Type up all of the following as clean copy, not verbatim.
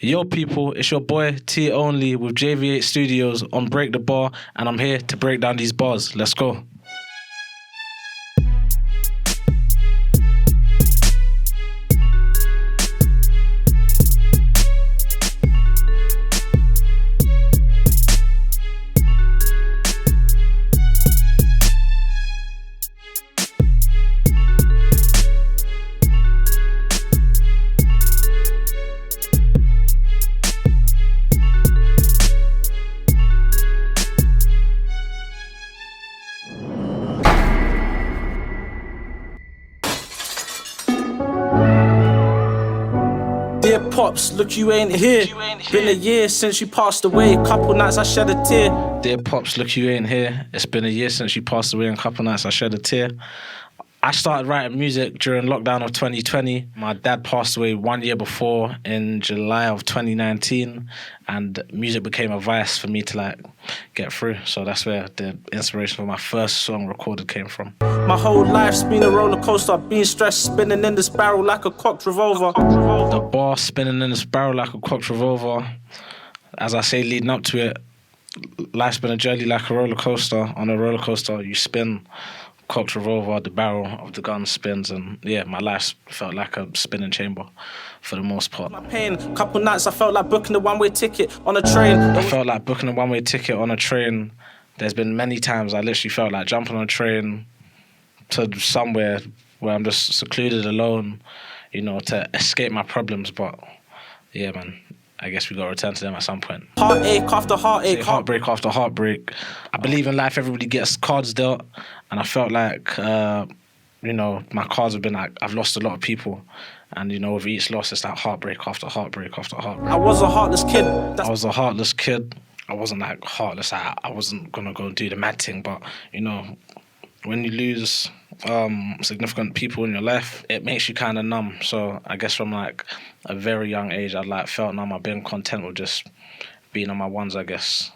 Yo people, it's your boy Teeonly with JV8 Studios on Break the Bar, and I'm here to break down these bars. Let's go. Dear Pops, look, you ain't here. Been a year since you passed away. Couple nights I shed a tear. Dear Pops, look, you ain't here. It's been a year since you passed away, and a couple nights I shed a tear. I started writing music during lockdown of 2020. My dad passed away 1 year before in July of 2019, and music became a vice for me to get through. So that's where the inspiration for my first song recorded came from. My whole life's been a roller coaster. Been stressed, spinning in this barrel like a cocked revolver. The bar spinning in this barrel like a cocked revolver. As I say, leading up to it, life's been a journey like a roller coaster. On a roller coaster, you spin. Cocked revolver, the barrel of the gun spins, and yeah, my life felt like a spinning chamber for the most part. My pain, couple nights I felt like booking a one-way ticket on a train. I felt like booking a one-way ticket on a train. There's been many times I literally felt like jumping on a train to somewhere where I'm just secluded alone, to escape my problems. But yeah, man, I guess we got to return to them at some point. Heartache after heartache. Heartbreak after heartbreak. I believe in life, everybody gets cards dealt. And I felt like, my cards have been like, I've lost a lot of people. And, with each loss, it's like heartbreak after heartbreak after heartbreak. I was a heartless kid. I was a heartless kid. I wasn't heartless. I wasn't going to go and do the mad thing. But, when you lose significant people in your life, it makes you kind of numb. So I guess from a very young age, I felt numb. I've been content with just being on my ones, I guess.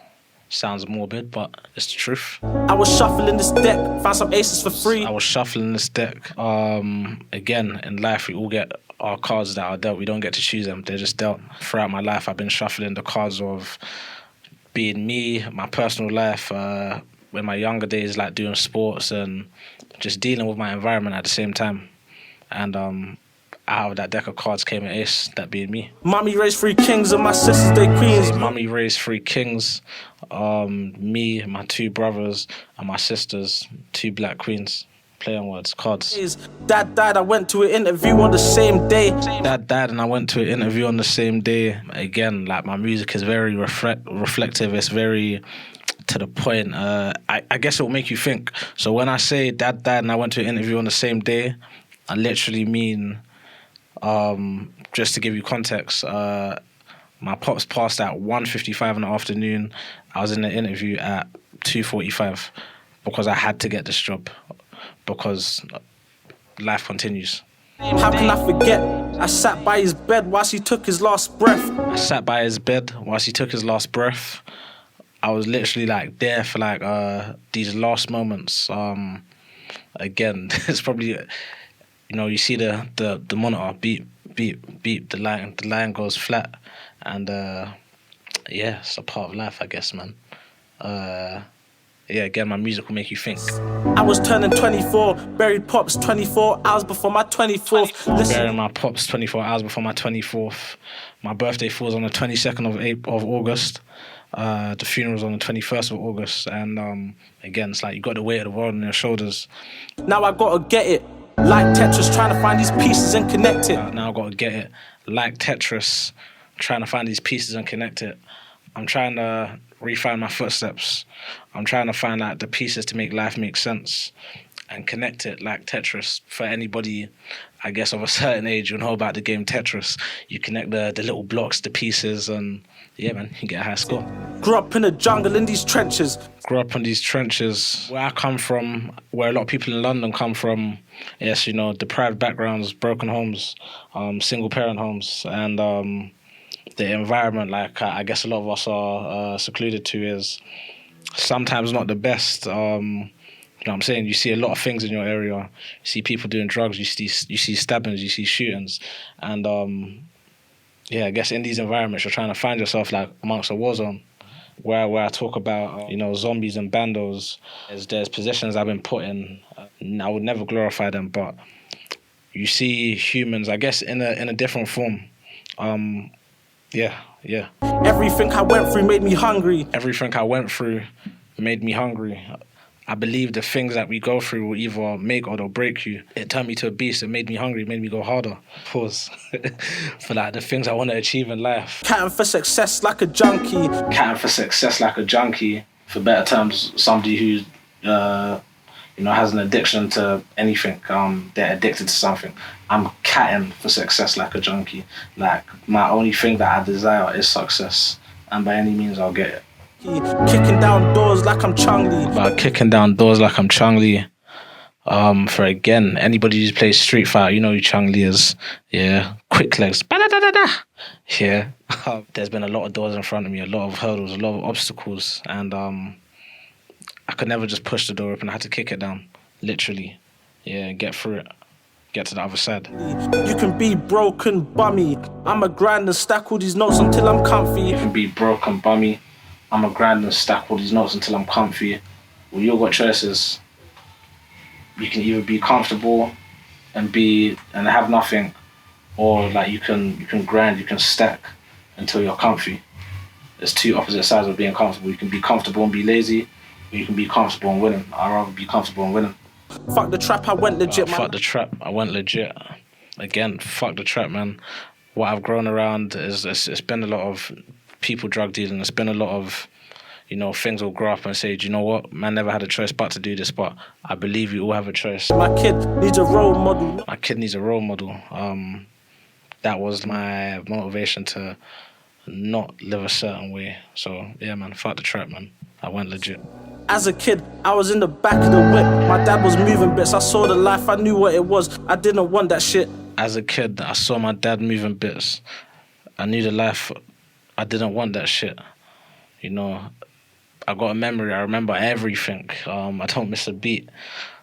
Sounds morbid, but it's the truth. I was shuffling this deck, found some aces for free. I was shuffling this deck. Again, in life, we all get our cards that are dealt. We don't get to choose them. They're just dealt. Throughout my life, I've been shuffling the cards of being me, my personal life, in my younger days, doing sports and just dealing with my environment at the same time. And out of that deck of cards came an ace, that being me. Mommy raised 3 kings and my sisters, they queens. Mommy raised 3 kings. Me, my 2 brothers, and my sisters, 2 black queens. Play on words, cards. Dad died, I went to an interview on the same day. Dad died and I went to an interview on the same day. Again, my music is very reflective. It's very to the point. I guess it will make you think. So when I say dad died and I went to an interview on the same day, I literally mean, just to give you context, my pops passed at 1:55 in the afternoon. I was in the interview at 2:45 because I had to get this job because life continues. How can I forget? I sat by his bed whilst he took his last breath. I sat by his bed whilst he took his last breath. I was literally there for these last moments. Again, it's probably, you see the monitor beep, beep, beep. The line goes flat, and it's a part of life, I guess, man. Again, my music will make you think. I was turning 24, buried Pops 24 hours before my 24th. Burying my Pops 24 hours before my 24th. My birthday falls on the 22nd of August. The funeral's on the 21st of August. And again, it's you got the weight of the world on your shoulders. Now I gotta get it. Like Tetris, trying to find these pieces and connect it. Now I gotta get it. Like Tetris, trying to find these pieces and connect it. I'm trying to refine my footsteps. I'm trying to find out the pieces to make life make sense and connect it like Tetris. For anybody, I guess, of a certain age, you'll know about the game Tetris. You connect the little blocks, the pieces, and yeah, man, you get a high score. Grew up in the jungle in these trenches. Grew up in these trenches. Where I come from, where a lot of people in London come from, yes, deprived backgrounds, broken homes, single parent homes, and the environment, I guess a lot of us are secluded to, is sometimes not the best. You know what I'm saying? You see a lot of things in your area. You see people doing drugs. You see stabbings. You see shootings, and yeah, I guess in these environments, you're trying to find yourself like amongst a war zone. Where I talk about, zombies and bandos, there's positions I've been put in. I would never glorify them, but you see humans, I guess, in a different form. Yeah. Everything I went through made me hungry. Everything I went through made me hungry. I believe the things that we go through will either make or they'll break you. It turned me to a beast. It made me hungry. It made me go harder. Pause. For like the things I want to achieve in life. Catting for success like a junkie. Catting for success like a junkie. For better terms, somebody who, has an addiction to anything. They're addicted to something. I'm catting for success like a junkie. Like my only thing that I desire is success, and by any means I'll get it. Kicking down doors like I'm Teeonly. About kicking down doors like I'm Teeonly. For again, anybody who plays Street Fighter, you know who Teeonly is. Yeah, quick legs. Ba-da-da-da-da. Yeah. There's been a lot of doors in front of me, a lot of hurdles, a lot of obstacles, and I could never just push the door open. I had to kick it down, literally. Yeah, get through it. Get to the other side. You can be broken, bummy. I'ma grind and stack all these notes until I'm comfy. You can be broken, bummy. I'ma grind and stack all these notes until I'm comfy. Well, you've got choices. You can either be comfortable and have nothing, or like you can grind, you can stack until you're comfy. There's two opposite sides of being comfortable. You can be comfortable and be lazy, or you can be comfortable and winning. I'd rather be comfortable and winning. Fuck the trap, I went legit, man. Fuck the trap, I went legit. Again, fuck the trap, man. What I've grown around is it's been a lot of people drug dealing. It's been a lot of, things will grow up and say, do you know what? Man never had a choice but to do this, but I believe you all have a choice. My kid needs a role model. My kid needs a role model. That was my motivation to not live a certain way. So, yeah, man, fuck the trap, man. I went legit. As a kid, I was in the back of the whip. My dad was moving bits. I saw the life. I knew what it was. I didn't want that shit. As a kid, I saw my dad moving bits. I knew the life. I didn't want that shit. I got a memory. I remember everything. I don't miss a beat.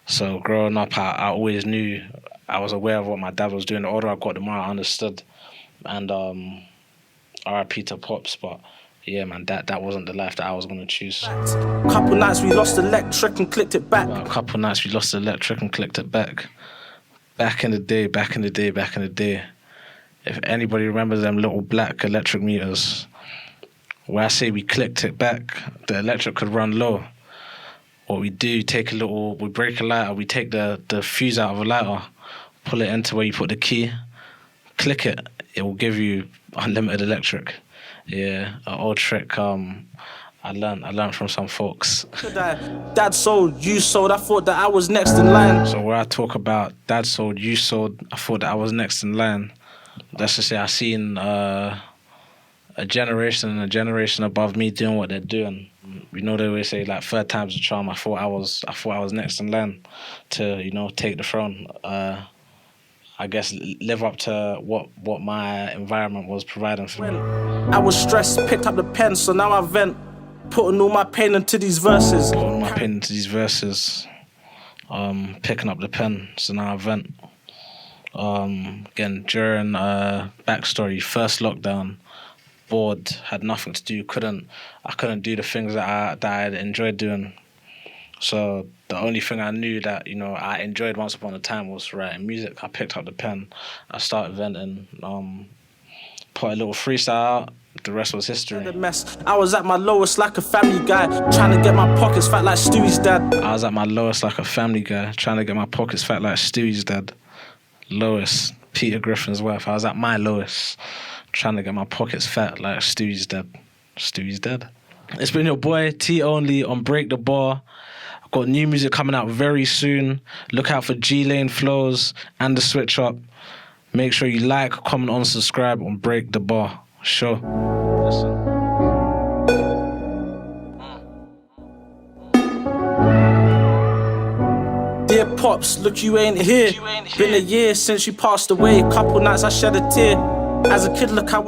So growing up, I always knew. I was aware of what my dad was doing. The older I got, the more I understood. And RIP to Pops, but yeah, man, that wasn't the life that I was going to choose. Couple nights we lost electric and clicked it back. A couple nights we lost electric and clicked it back. Back in the day. If anybody remembers them little black electric meters, where I say we clicked it back, the electric could run low. What we do, we break a lighter, we take the fuse out of a lighter, pull it into where you put the key, click it, it will give you unlimited electric. Yeah, an old trick I learned from some folks. Dad sold, you sold, I thought that I was next in line. So where I talk about dad sold, you sold, I thought that I was next in line. Let's just say I seen a generation above me doing what they're doing. They always say like third time's a charm. I thought I was next in line to take the throne. I guess live up to what my environment was providing for me. I was stressed, picked up the pen, so now I vent, putting all my pain into these verses. Picking up the pen, so now I vent. Again, during backstory, first lockdown, bored, had nothing to do, I couldn't do the things that I enjoyed doing. So the only thing I knew that I enjoyed once upon a time was writing music. I picked up the pen, I started venting, put a little freestyle out. The rest was history. The mess. I was at my lowest like a family guy, trying to get my pockets fat like Stewie's dad. I was at my lowest like a family guy, trying to get my pockets fat like Stewie's dad. Lowest, Peter Griffin's wife. I was at my lowest, trying to get my pockets fat like Stewie's dad. Stewie's dead. It's been your boy Teeonly on Break the Bar. I've got new music coming out very soon. Look out for G-Lane flows and the switch up. Make sure you like, comment, and subscribe on Break the Bar. Sure. Listen. Dear Pops, look, you ain't here. Been a year since you passed away. Couple nights I shed a tear. As a kid, look, I was